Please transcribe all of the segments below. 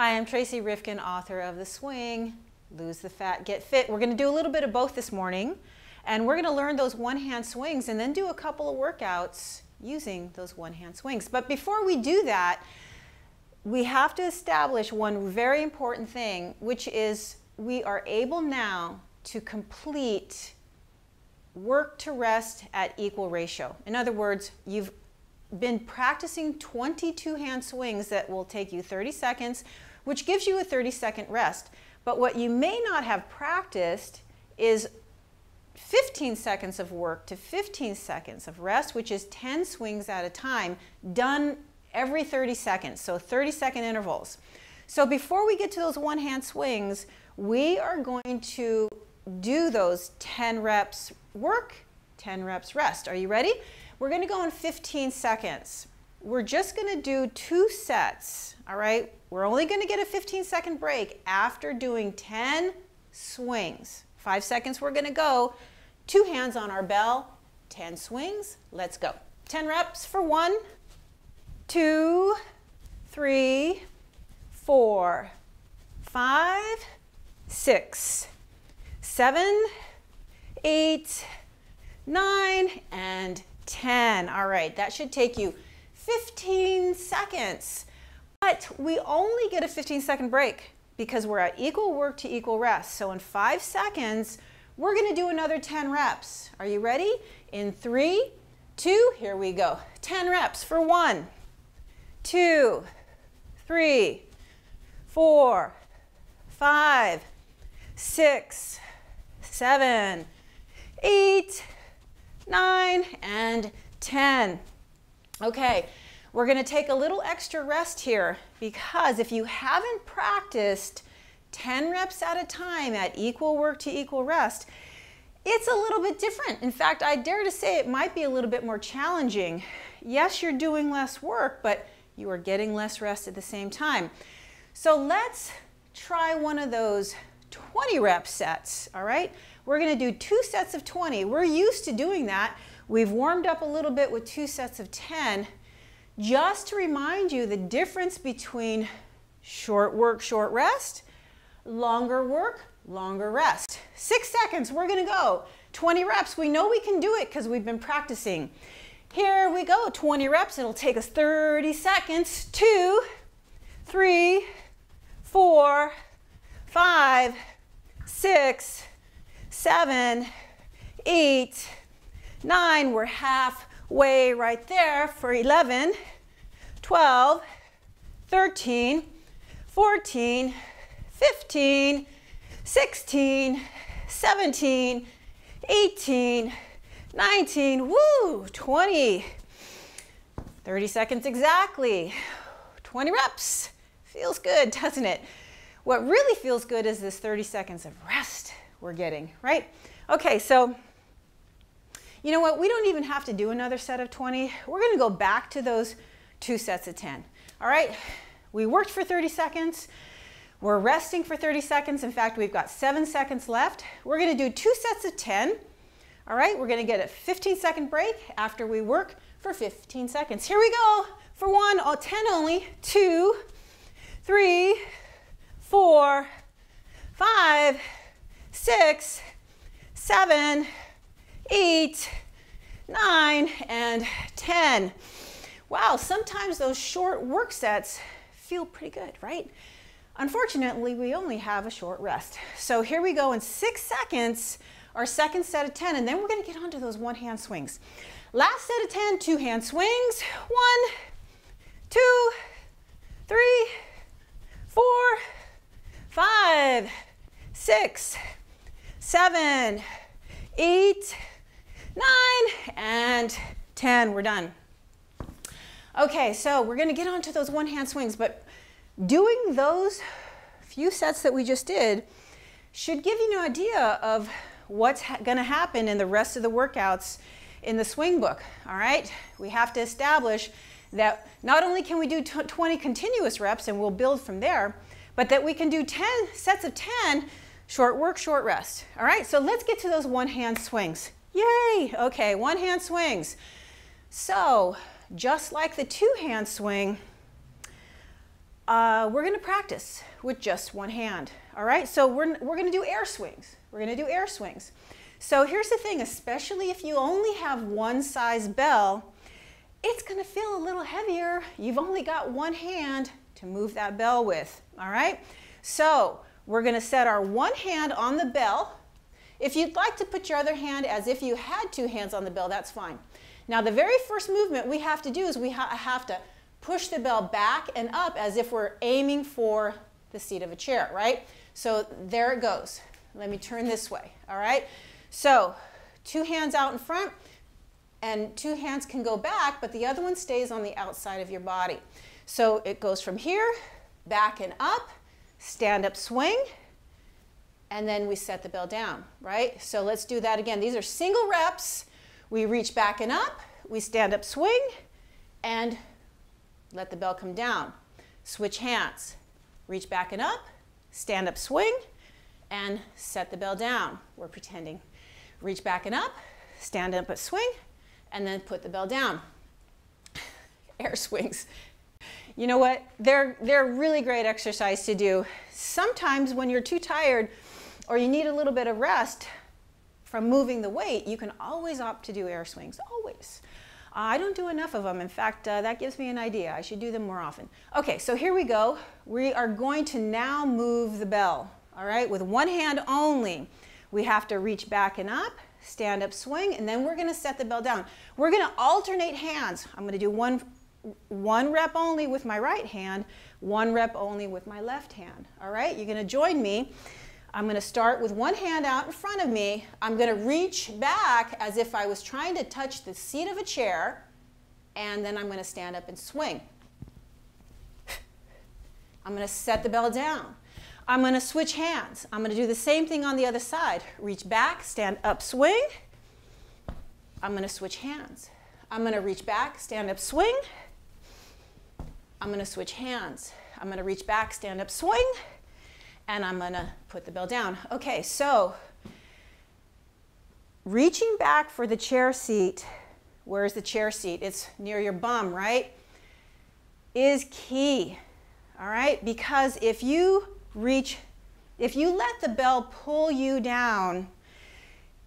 Hi, I'm Tracy Rifkin, author of The Swing, Lose the Fat, Get Fit. We're going to do a little bit of both this morning, and we're going to learn those one-hand swings and then do a couple of workouts using those one-hand swings. But before we do that, we have to establish one very important thing, which is we are able now to complete work to rest at equal ratio. In other words, you've been practicing 22 hand swings that will take you 30 seconds, which gives you a 30-second rest. But what you may not have practiced is 15 seconds of work to 15 seconds of rest, which is 10 swings at a time, done every 30 seconds, so 30-second intervals. So before we get to those one-hand swings, we are going to do those 10 reps work, 10 reps rest. Are you ready? We're going to go in 15 seconds. We're just going to do 2 sets, all right? We're only going to get a 15-second break after doing 10 swings. 5 seconds we're going to go. 2 hands on our bell, 10 swings. Let's go. 10 reps for 1, 2, 3, 4, 5, 6, 7, 8, 9, and 10. All right, that should take you 15 seconds. But we only get a 15-second break because we're at equal work to equal rest. So in 5 seconds, we're going to do another 10 reps. Are you ready? In 3, 2, here we go. 10 reps for 1, 2, 3, 4, 5, 6, 7, 8, 9, and 10. Okay, we're going to take a little extra rest here because if you haven't practiced 10 reps at a time at equal work to equal rest, it's a little bit different. In fact, I dare to say it might be a little bit more challenging. Yes, you're doing less work, but you are getting less rest at the same time. So let's try one of those 20 rep sets, all right? We're going to do 2 sets of 20. We're used to doing that. We've warmed up a little bit with 2 sets of 10. Just to remind you the difference between short work, short rest, longer work, longer rest. 6 seconds, we're going to go. 20 reps, we know we can do it because we've been practicing. Here we go, 20 reps. It'll take us 30 seconds. 2, 3, 4, 5, 6, 7, 8, 9. We're halfway right there for 11, 12, 13, 14, 15, 16, 17, 18, 19, woo, 20. 30 seconds exactly. 20 reps. Feels good, doesn't it? What really feels good is this 30 seconds of rest we're getting, right? Okay, so you know what? We don't even have to do another set of 20. We're going to go back to those 2 sets of 10. All right? We worked for 30 seconds. We're resting for 30 seconds. In fact, we've got 7 seconds left. We're going to do 2 sets of 10. All right? We're going to get a 15-second break after we work for 15 seconds. Here we go. For 1, 10 only. 2, 3, 4, 5, 6, 7, 8, 9, and 10. Wow, sometimes those short work sets feel pretty good, right? Unfortunately, we only have a short rest. So here we go in 6 seconds, our second set of 10, and then we're going to get onto those one-hand swings. Last set of 10, 2-hand swings. 1, 2, 3, 4, 5, 6, 7, 8, 9, and 10. We're done. Okay, so we're going to get onto those one-hand swings, but doing those few sets that we just did should give you an idea of what's going to happen in the rest of the workouts in the swing book. All right, we have to establish that not only can we do 20 continuous reps and we'll build from there, but that we can do 10 sets of 10 short work, short rest. All right, so let's get to those one-hand swings. Yay! Okay, one-hand swings. So, just like the two-hand swing, we're going to practice with just one hand. All right, so we're going to do air swings. We're going to do air swings. So here's the thing, especially if you only have one size bell, it's going to feel a little heavier. You've only got one hand to move that bell with. All right, so we're going to set our one hand on the bell. If you'd like to put your other hand as if you had two hands on the bell, that's fine. Now the very first movement we have to do is we have to push the bell back and up as if we're aiming for the seat of a chair, right? So there it goes. Let me turn this way, all right? So two hands out in front and two hands can go back, but the other one stays on the outside of your body. So it goes from here, back and up, stand up swing, and then we set the bell down, right? So let's do that again. These are single reps. We reach back and up, we stand up swing, and let the bell come down. Switch hands. Reach back and up, stand up swing, and set the bell down. We're pretending. Reach back and up, stand up at swing, and then put the bell down. Air swings. You know what? They're really great exercise to do. Sometimes when you're too tired or you need a little bit of rest from moving the weight, you can always opt to do air swings, always. I don't do enough of them. In fact, that gives me an idea. I should do them more often. Okay, so here we go. We are going to now move the bell, all right, with one hand only. We have to reach back and up, stand up swing, and then we're going to set the bell down. We're going to alternate hands. I'm going to do one rep only with my right hand, one rep only with my left hand, all right? You're going to join me. I'm going to start with one hand out in front of me. I'm going to reach back as if I was trying to touch the seat of a chair, and then I'm going to stand up and swing. I'm going to set the bell down. I'm going to switch hands. I'm going to do the same thing on the other side. Reach back, stand up, swing. I'm going to switch hands. I'm going to reach back, stand up, swing. I'm going to switch hands. I'm going to reach back, stand up, swing. And I'm going to put the bell down. Okay, so reaching back for the chair seat, where's the chair seat? It's near your bum, right? Is key, all right? Because if you let the bell pull you down,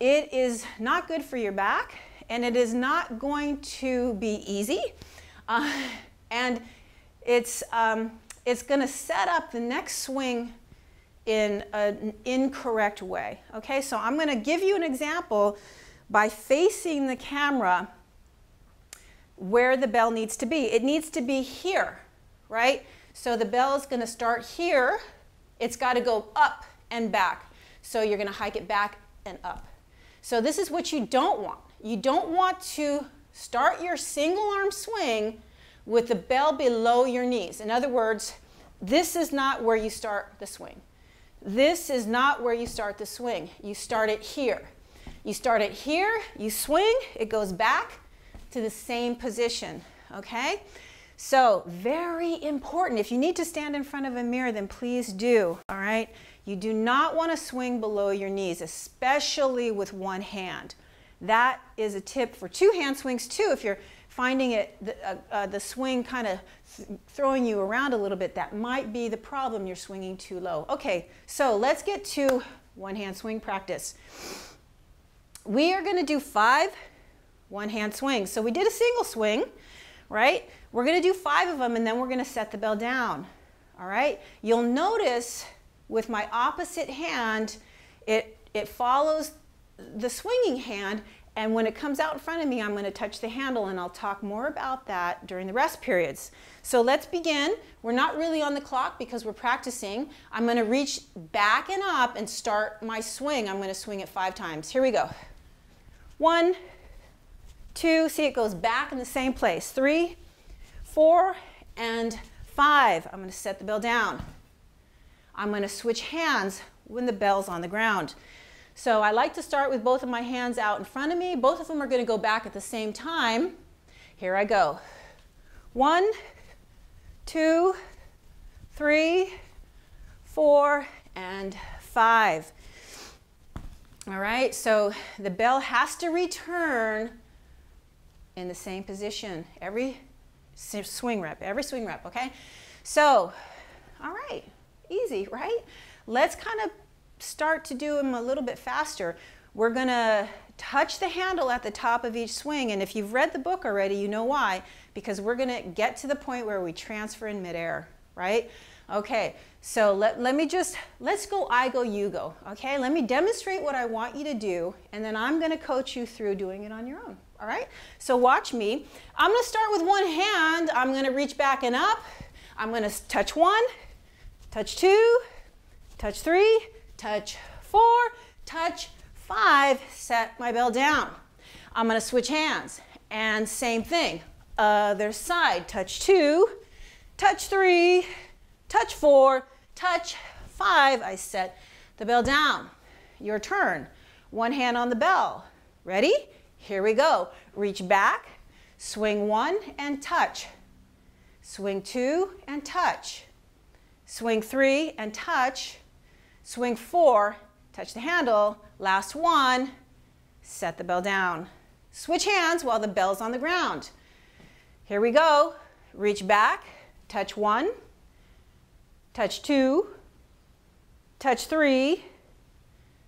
it is not good for your back, and it is not going to be easy, and it's going to set up the next swing in an incorrect way. Okay, so I'm going to give you an example by facing the camera where the bell needs to be. It needs to be here, right? So the bell is going to start here. It's got to go up and back. So you're going to hike it back and up. So this is what you don't want. You don't want to start your single arm swing with the bell below your knees. In other words, this is not where you start the swing. This is not where you start the swing. You start it here. You start it here, you swing, it goes back to the same position, okay? So very important. If you need to stand in front of a mirror, then please do, all right? You do not want to swing below your knees, especially with one hand. That is a tip for two hand swings too. If you're finding it, the swing kind of throwing you around a little bit, that might be the problem. You're swinging too low. Okay, so let's get to one hand swing practice. We are going to do 5 one hand swings. So we did a single swing, right? We're going to do 5 of them, and then we're going to set the bell down. All right? You'll notice with my opposite hand, it follows the swinging hand, and when it comes out in front of me, I'm going to touch the handle, and I'll talk more about that during the rest periods. So let's begin. We're not really on the clock because we're practicing. I'm going to reach back and up and start my swing. I'm going to swing it 5 times. Here we go. 1, 2, see it goes back in the same place. 3, 4, and 5. I'm going to set the bell down. I'm going to switch hands when the bell's on the ground. So I like to start with both of my hands out in front of me. Both of them are going to go back at the same time. Here I go. 1, 2, 3, 4, and 5. All right, so the bell has to return in the same position every swing rep, okay? So All right, easy, right? Let's kind of start to do them a little bit faster. We're gonna touch the handle at the top of each swing, and if you've read the book already, you know why, because we're gonna get to the point where we transfer in midair, right? Okay, so let's go I go, you go, okay? Let me demonstrate what I want you to do, and then I'm gonna coach you through doing it on your own, all right? So watch me. I'm gonna start with one hand. I'm gonna reach back and up. I'm gonna touch 1, touch 2, touch 3, touch 4, touch 5, set my bell down. I'm gonna switch hands, and same thing. Other side, touch 2, touch 3, touch 4, touch 5, I set the bell down. Your turn. One hand on the bell. Ready? Here we go. Reach back, swing 1 and touch. Swing 2 and touch. Swing 3 and touch. Swing 4, touch the handle. Last one, set the bell down. Switch hands while the bell's on the ground. Here we go. Reach back, touch 1, touch 2, touch 3,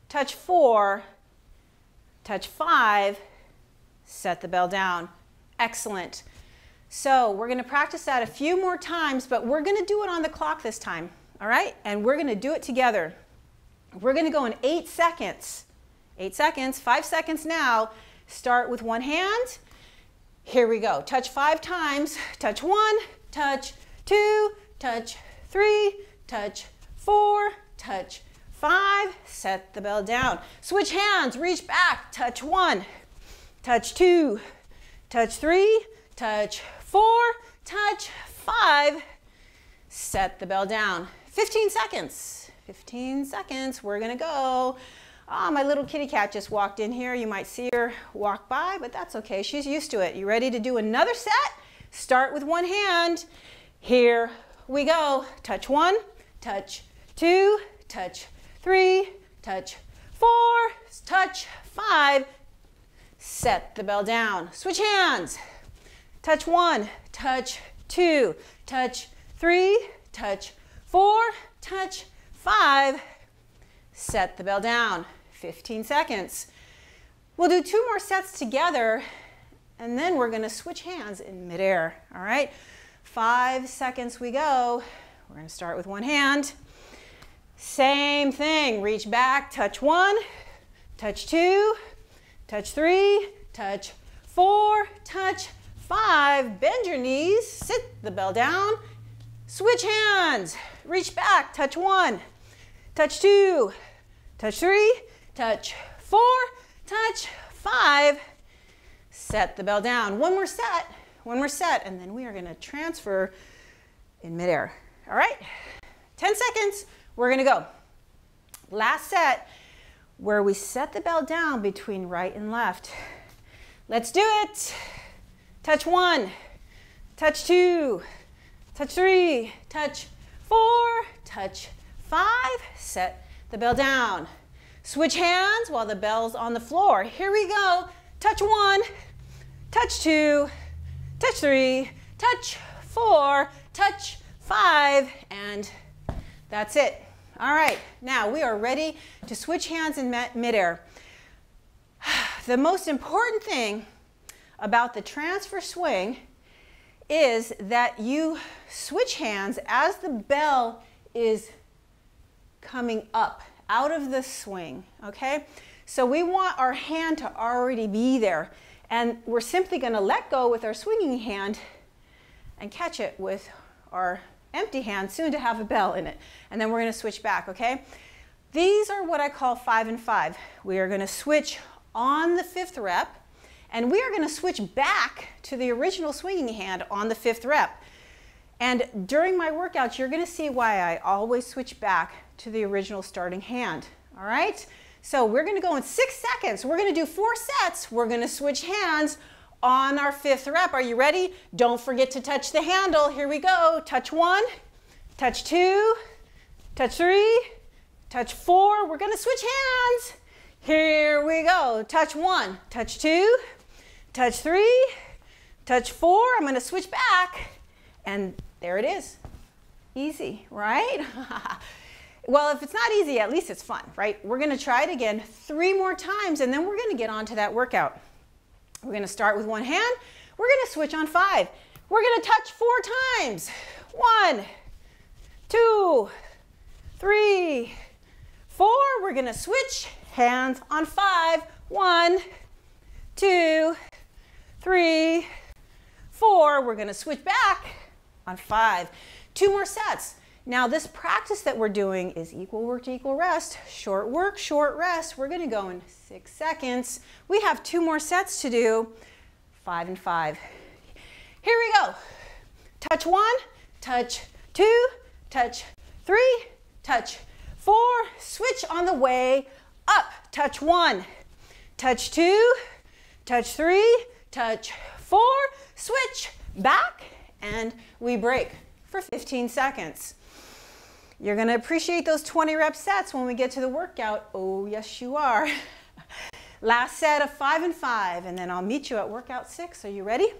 touch 4, touch 5, set the bell down. Excellent. So we're going to practice that a few more times, but we're going to do it on the clock this time, all right? And we're going to do it together. We're going to go in 8 seconds. 8 seconds, 5 seconds now. Start with one hand. Here we go. Touch 5 times. Touch 1, touch 2, touch 3, touch 4, touch 5. Set the bell down. Switch hands. Reach back. Touch 1, touch 2, touch 3, touch 4, touch 5. Set the bell down. 15 seconds. 15 seconds. We're going to go. Ah, my little kitty cat just walked in here. You might see her walk by, but that's okay. She's used to it. You ready to do another set? Start with one hand. Here we go. Touch 1, touch 2, touch 3, touch 4, touch 5. Set the bell down. Switch hands. Touch 1, touch 2, touch 3, touch 4, touch 5. Set the bell down. 15 seconds. We'll do 2 more sets together, and then we're going to switch hands in midair. All right? 5 seconds we go. We're going to start with one hand. Same thing. Reach back, touch 1, touch 2, touch 3, touch 4, touch 5. Bend your knees, sit the bell down. Switch hands. Reach back, touch 1, touch 2, touch 3, touch 4, touch 5. Set the bell down. One more set, and then we are going to transfer in midair. All right? 10 seconds. We're going to go. Last set, where we set the bell down between right and left. Let's do it. Touch 1, touch 2, touch 3, touch 4, touch 5. Set the bell down. Switch hands while the bell's on the floor. Here we go. Touch 1, touch 2, touch 3, touch 4, touch 5, and that's it. All right, now we are ready to switch hands in midair. The most important thing about the transfer swing is that you switch hands as the bell is coming up out of the swing, okay? So we want our hand to already be there, and we're simply going to let go with our swinging hand and catch it with our empty hand, soon to have a bell in it. And then we're going to switch back, okay? These are what I call 5 and 5. We are going to switch on the 5th rep, and we are going to switch back to the original swinging hand on the 5th rep. And during my workouts, you're going to see why I always switch back to the original starting hand, all right? So we're going to go in 6 seconds. We're going to do 4 sets. We're going to switch hands on our 5th rep. Are you ready? Don't forget to touch the handle. Here we go. Touch 1, touch 2, touch 3, touch 4. We're going to switch hands. Here we go. Touch 1, touch 2, touch 3, touch 4. I'm going to switch back. And there it is. Easy, right? Well, if it's not easy, at least it's fun, right? We're gonna try it again 3 more times, and then we're gonna get on to that workout. We're gonna start with one hand. We're gonna switch on 5. We're gonna touch 4 times. 1, 2, 3, 4. We're gonna switch hands on 5. 1, 2, 3, 4. We're gonna switch back on 5. 2 more sets. Now this practice that we're doing is equal work to equal rest. Short work, short rest. We're gonna go in 6 seconds. We have 2 more sets to do, 5 and 5. Here we go. Touch 1, touch 2, touch 3, touch 4. Switch on the way up. Touch 1, touch 2, touch 3, touch 4. Switch back, and we break for 15 seconds. You're gonna appreciate those 20 rep sets when we get to the workout. Oh, yes, you are. Last set of 5 and 5, and then I'll meet you at workout 6. Are you ready?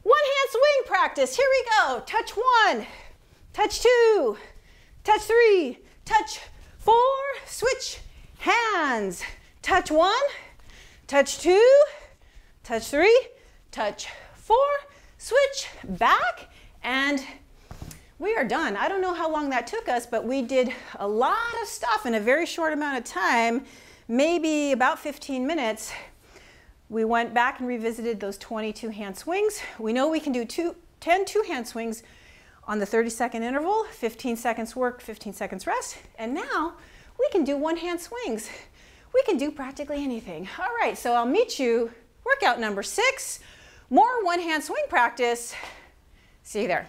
One hand swing practice. Here we go. Touch 1, touch 2, touch 3, touch 4. Switch hands. Touch 1, touch 2, touch 3, touch 4. Switch back, and we are done. I don't know how long that took us, but we did a lot of stuff in a very short amount of time, maybe about 15 minutes. We went back and revisited those 22 hand swings. We know we can do 10 two-hand swings on the 30-second interval, 15 seconds work, 15 seconds rest, and now we can do one-hand swings. We can do practically anything. All right, so I'll meet you workout number 6, more one-hand swing practice. See you there.